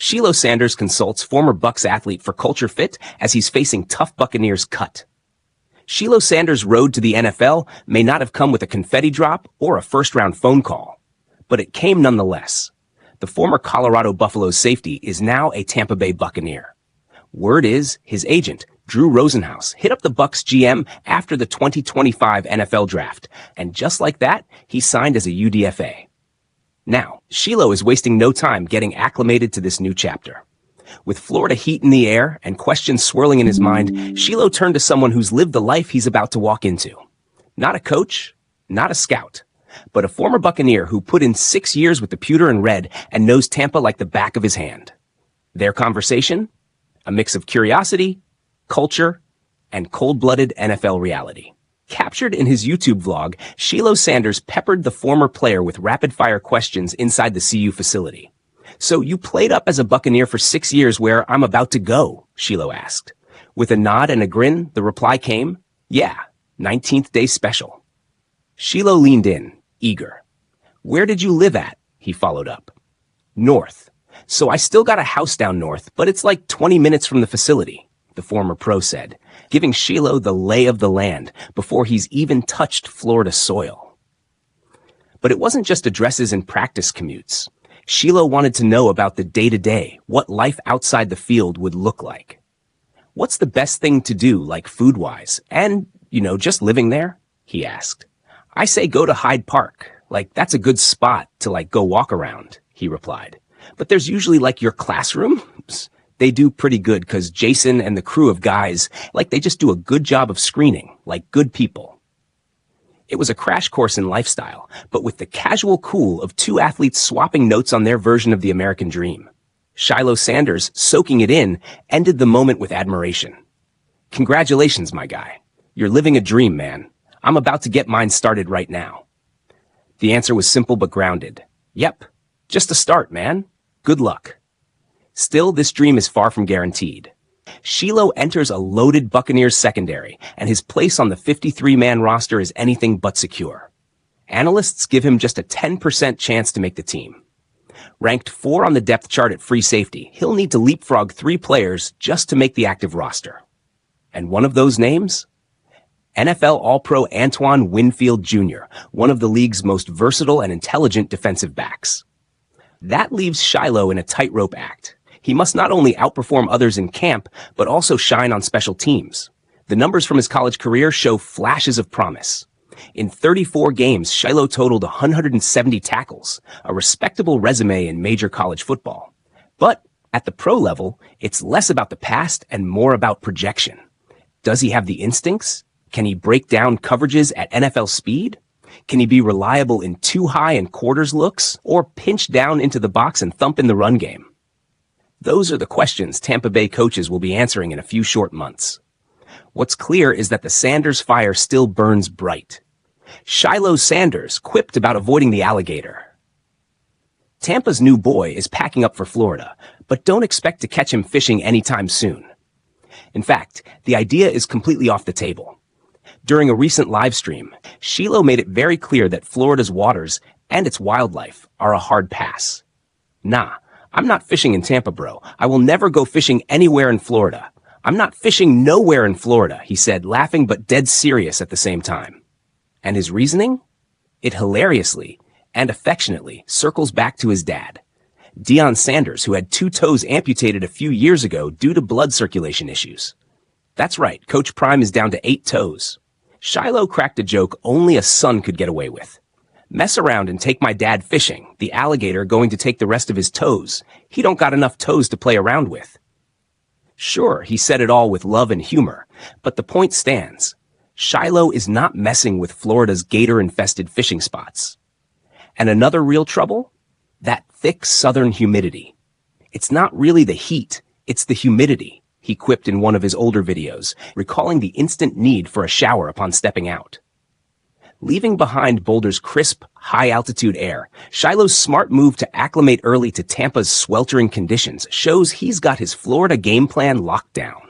Shilo Sanders consults former Bucs athlete for culture fit as he's facing tough Buccaneers cut. Shilo Sanders' road to the NFL may not have come with a confetti drop or a first-round phone call, but it came nonetheless. The former Colorado Buffaloes safety is now a Tampa Bay Buccaneer. Word is his agent, Drew Rosenhaus, hit up the Bucs GM after the 2025 NFL draft, and just like that, he signed as a UDFA. Now, Shilo is wasting no time getting acclimated to this new chapter. With Florida heat in the air and questions swirling in his mind, Shilo turned to someone who's lived the life he's about to walk into. Not a coach, not a scout, but a former Buccaneer who put in 6 years with the pewter and red and knows Tampa like the back of his hand. Their conversation? A mix of curiosity, culture, and cold-blooded NFL reality. Captured in his YouTube vlog, Shilo Sanders peppered the former player with rapid-fire questions inside the CU facility. "So you played up as a Buccaneer for 6 years where I'm about to go?" Shilo asked. With a nod and a grin, the reply came, "Yeah, 19th day special." Shilo leaned in, eager. "Where did you live at?" he followed up. "North. So I still got a house down north, but it's like 20 minutes from the facility," the former pro said, giving Shilo the lay of the land before he's even touched Florida soil. But it wasn't just addresses and practice commutes. Shilo wanted to know about the day-to-day, what life outside the field would look like. What's the best thing to do, like food-wise, and, just living there? He asked. "I say go to Hyde Park. That's a good spot to, go walk around," he replied. "But there's usually, your classrooms. They do pretty good because Jason and the crew of guys, they just do a good job of screening, like good people." It was a crash course in lifestyle, but with the casual cool of two athletes swapping notes on their version of the American dream. Shilo Sanders, soaking it in, ended the moment with admiration. "Congratulations, my guy. You're living a dream, man. I'm about to get mine started right now." The answer was simple but grounded. "Yep, just a start, man. Good luck." Still, this dream is far from guaranteed. Shilo enters a loaded Buccaneers secondary, and his place on the 53-man roster is anything but secure. Analysts give him just a 10% chance to make the team. Ranked 4 on the depth chart at free safety, he'll need to leapfrog 3 players just to make the active roster. And one of those names? NFL All-Pro Antoine Winfield Jr., one of the league's most versatile and intelligent defensive backs. That leaves Shilo in a tightrope act. He must not only outperform others in camp, but also shine on special teams. The numbers from his college career show flashes of promise. In 34 games, Shilo totaled 170 tackles, a respectable resume in major college football. But at the pro level, it's less about the past and more about projection. Does he have the instincts? Can he break down coverages at NFL speed? Can he be reliable in too high and quarters looks, or pinch down into the box and thump in the run game? Those are the questions Tampa Bay coaches will be answering in a few short months. What's clear is that the Sanders fire still burns bright. Shilo Sanders quipped about avoiding the alligator. Tampa's new boy is packing up for Florida, but don't expect to catch him fishing anytime soon. In fact, the idea is completely off the table. During a recent live stream, Shilo made it very clear that Florida's waters and its wildlife are a hard pass. "Nah, I'm not fishing in Tampa, bro. I will never go fishing anywhere in Florida. I'm not fishing nowhere in Florida," he said, laughing but dead serious at the same time. And his reasoning? It hilariously and affectionately circles back to his dad, Deion Sanders, who had 2 toes amputated a few years ago due to blood circulation issues. That's right, Coach Prime is down to 8 toes. Shilo cracked a joke only a son could get away with. "Mess around and take my dad fishing, the alligator going to take the rest of his toes. He don't got enough toes to play around with." Sure, he said it all with love and humor, but the point stands. Shilo is not messing with Florida's gator-infested fishing spots. And another real trouble? That thick southern humidity. "It's not really the heat, it's the humidity," he quipped in one of his older videos, recalling the instant need for a shower upon stepping out. Leaving behind Boulder's crisp, high-altitude air, Shilo's smart move to acclimate early to Tampa's sweltering conditions shows he's got his Florida game plan locked down.